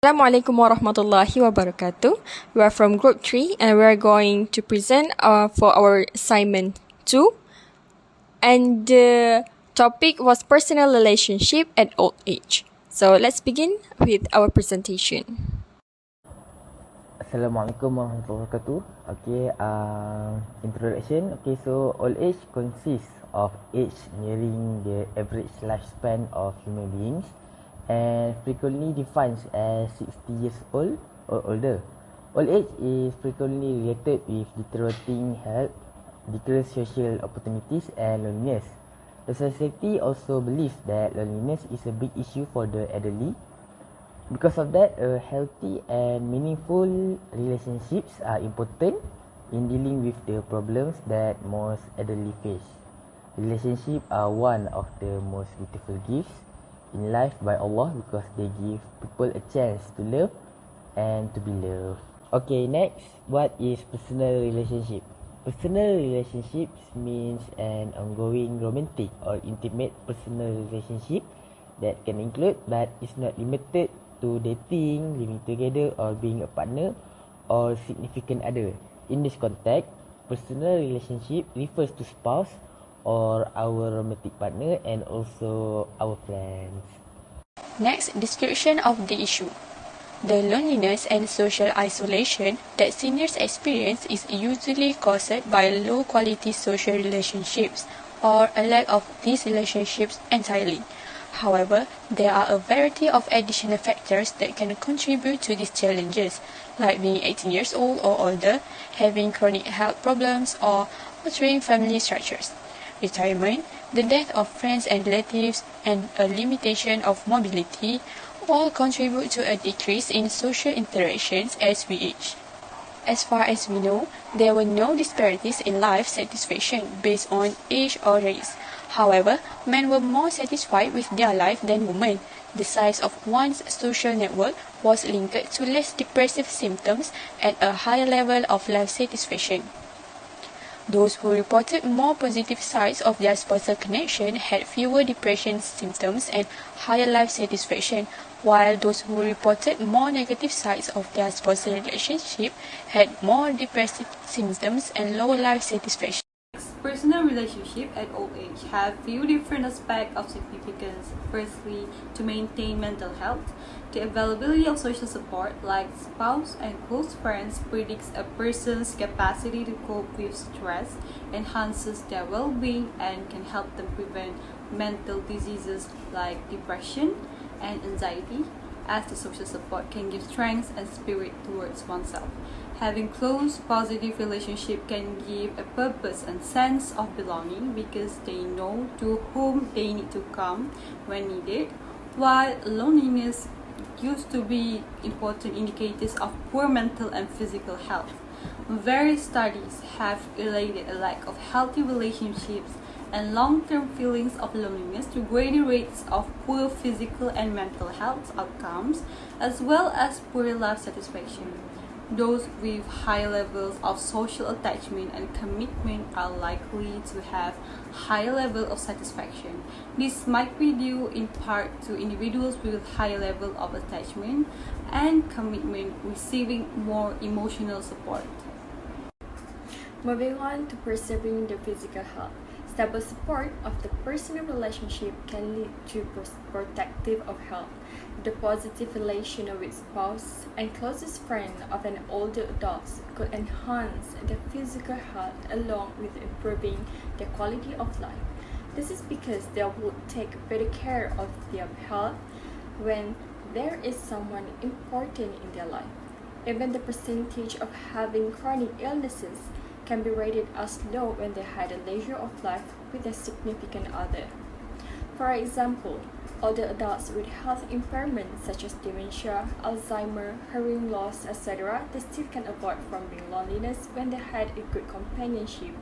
Assalamualaikum warahmatullahi wabarakatuh. We are from Group 3 and we are going to present for our assignment 2. And the topic was personal relationship at old age. So let's begin with our presentation. Assalamualaikum warahmatullahi wabarakatuh. Introduction. So old age consists of age nearing the average lifespan of human beings and frequently defined as 60 years old or older. Old age is frequently related with deteriorating health, decreased social opportunities and loneliness. The society also believes that loneliness is a big issue for the elderly. Because of that, healthy and meaningful relationships are important in dealing with the problems that most elderly face. Relationships are one of the most beautiful gifts in life by Allah because they give people a chance to love and to be loved. Okay, next, what is personal relationship? Personal relationships means an ongoing romantic or intimate personal relationship that can include but is not limited to dating, living together or being a partner or significant other. In this context, personal relationship refers to spouse or our romantic partner and also our friends. Next, description of the issue. The loneliness and social isolation that seniors experience is usually caused by low-quality social relationships or a lack of these relationships entirely. However, there are a variety of additional factors that can contribute to these challenges, like being 18 years old or older, having chronic health problems, or altering family structures. Retirement, the death of friends and relatives, and a limitation of mobility all contribute to a decrease in social interactions as we age. As far as we know, there were no disparities in life satisfaction based on age or race. However, men were more satisfied with their life than women. The size of one's social network was linked to less depressive symptoms and a higher level of life satisfaction. Those who reported more positive sides of their spousal connection had fewer depression symptoms and higher life satisfaction, while those who reported more negative sides of their spousal relationship had more depressive symptoms and lower life satisfaction. Personal relationships at old age have few different aspects of significance. Firstly, to maintain mental health, the availability of social support like spouse and close friends predicts a person's capacity to cope with stress, enhances their well-being, and can help them prevent mental diseases like depression and anxiety, as the social support can give strength and spirit towards oneself. Having close, positive relationship can give a purpose and sense of belonging because they know to whom they need to come when needed, while loneliness used to be important indicators of poor mental and physical health. Various studies have related a lack of healthy relationships and long-term feelings of loneliness to greater rates of poor physical and mental health outcomes, as well as poor life satisfaction. Those with high levels of social attachment and commitment are likely to have higher level of satisfaction. This might be due in part to individuals with higher level of attachment and commitment receiving more emotional support. Moving on to preserving the physical health. Stable support of the personal relationship can lead to protective of health. The positive relation with spouse and closest friend of an older adult could enhance the physical health along with improving the quality of life. This is because they will take better care of their health when there is someone important in their life. Even the percentage of having chronic illnesses can be rated as low when they had a leisure of life with a significant other. For example, older adults with health impairments such as dementia, Alzheimer, hearing loss, etc., they still can avoid from being loneliness when they had a good companionship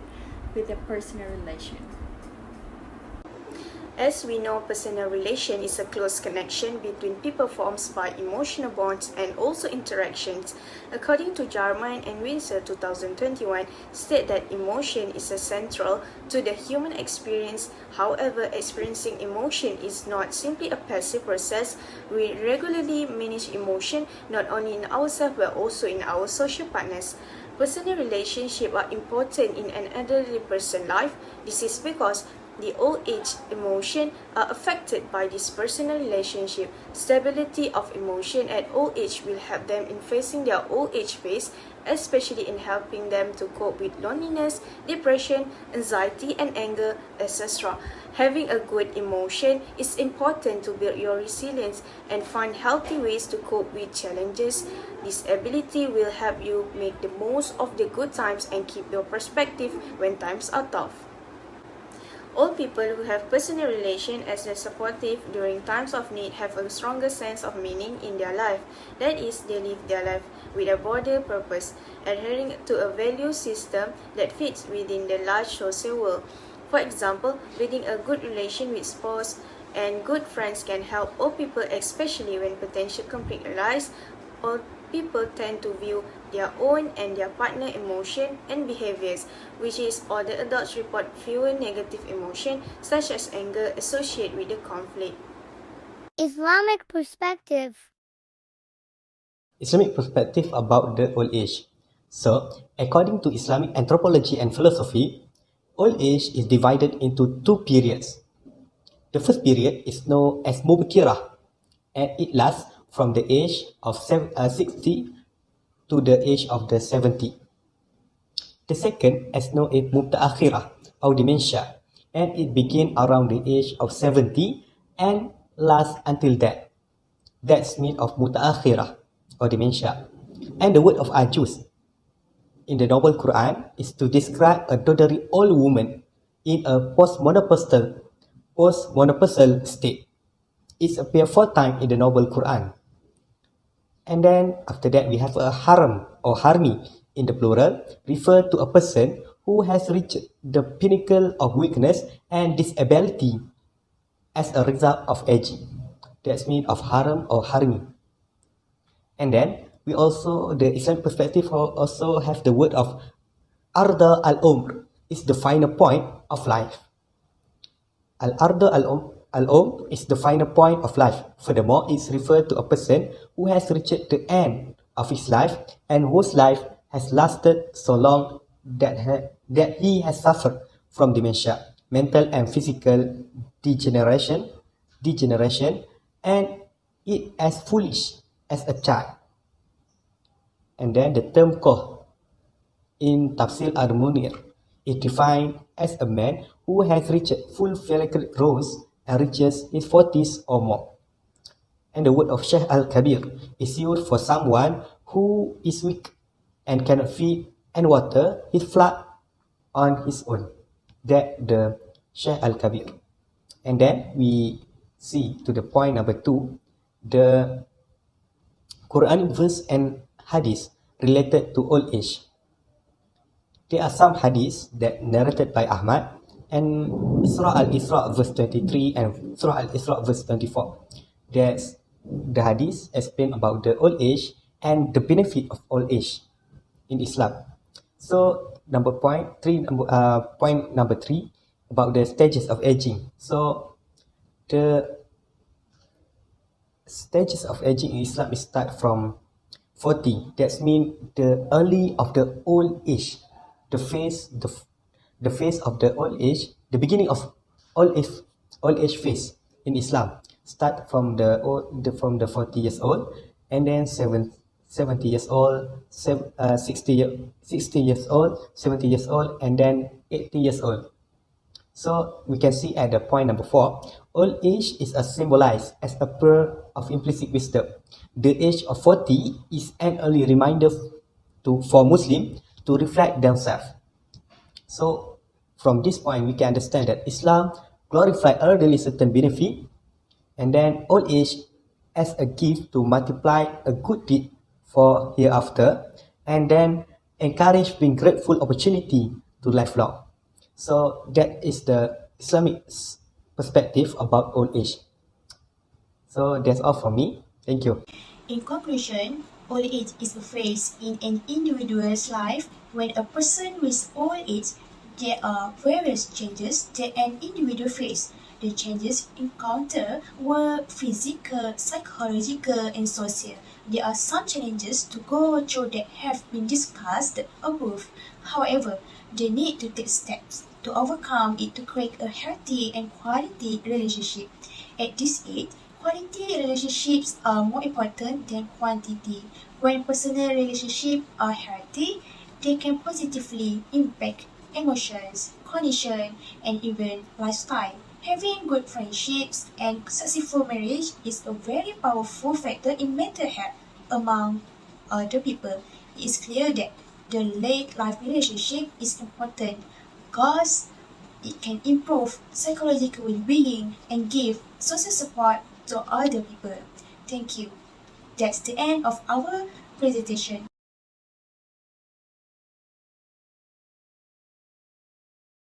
with a personal relation. As we know, personal relation is a close connection between people formed by emotional bonds and also interactions. According to Jarman and Windsor 2021, state that emotion is central to the human experience. However, experiencing emotion is not simply a passive process. We regularly manage emotion not only in ourselves but also in our social partners. Personal relationships are important in an elderly person's life. This is because the old age emotion are affected by this personal relationship. Stability of emotion at old age will help them in facing their old age phase, especially in helping them to cope with loneliness, depression, anxiety, and anger, etc. Having a good emotion is important to build your resilience and find healthy ways to cope with challenges. This ability will help you make the most of the good times and keep your perspective when times are tough. All people who have personal relation as a supportive during times of need have a stronger sense of meaning in their life. That is, they live their life with a broader purpose, adhering to a value system that fits within the large social world. For example, building a good relation with spouse and good friends can help all people, especially when potential conflict arise. All people tend to view their own and their partner emotion and behaviors, which is all the adults report fewer negative emotion such as anger associated with the conflict. Islamic perspective. Islamic perspective about the old age. So, according to Islamic anthropology and philosophy, old age is divided into two periods. The first period is known as Mubakirah, and it lasts from the age of 60 to the age of the 70. The second is known as Mutaakhirah or dementia, and it begins around the age of 70 and lasts until death. That's mean of Mutaakhirah or dementia. And the word of Ajuz in the Noble Quran is to describe a totally old woman in a post-menopausal state. It appears 4 times in the Noble Quran. And then after that we have a haram or harmi in the plural, refer to a person who has reached the pinnacle of weakness and disability as a result of aging. That's mean of haram or harmi. And then we also, the Islamic perspective also have the word of arda al-umr, is the final point of life. Al-arda al-umr is the final point of life. Furthermore, it's referred to a person who has reached the end of his life and whose life has lasted so long that he has suffered from dementia, mental and physical degeneration, and it as foolish as a child. And then the term koh in Tafsir al-Munir is defined as a man who has reached full physical growth and reaches his 40s or more. And the word of Sheikh al-Kabir is used for someone who is weak and cannot feed and water his flock on his own. That the Sheikh al-Kabir. And then we see to the point number 2, the Quranic verse and hadith related to old age. There are some hadiths that narrated by Ahmad and Surah Al-Isra verse 23 and Surah Al-Isra verse 24. There's the hadith explain about the old age and the benefit of old age in Islam. So point number 3 about the stages of aging. So the stages of aging in Islam is start from 40. That means the early of the old age, the phase of the old age, the beginning of old age phase in Islam start from the 40 years old, and then 70 years old, 60 years old, 70 years old, and then 80 years old. So we can see at the point number 4, old age is symbolized as a pearl of implicit wisdom. The age of 40 is an early reminder for Muslims to reflect themselves. So from this point, we can understand that Islam glorifies elderly certain benefit, and then old age as a gift to multiply a good deed for hereafter, and then encourage being grateful opportunity to lifelong. So that is the Islamic perspective about old age. So that's all from me. Thank you. In conclusion, old age is a phase in an individual's life. When a person reaches old age, there are various changes that an individual faces. The changes encountered were physical, psychological, and social. There are some challenges to go through that have been discussed above. However, they need to take steps to overcome it to create a healthy and quality relationship. At this age, quality relationships are more important than quantity. When personal relationships are healthy, they can positively impact emotions, condition, and even lifestyle. Having good friendships and successful marriage is a very powerful factor in mental health among other people. It is clear that the late life relationship is important because it can improve psychological well-being and give social support to other people. Thank you. That's the end of our presentation.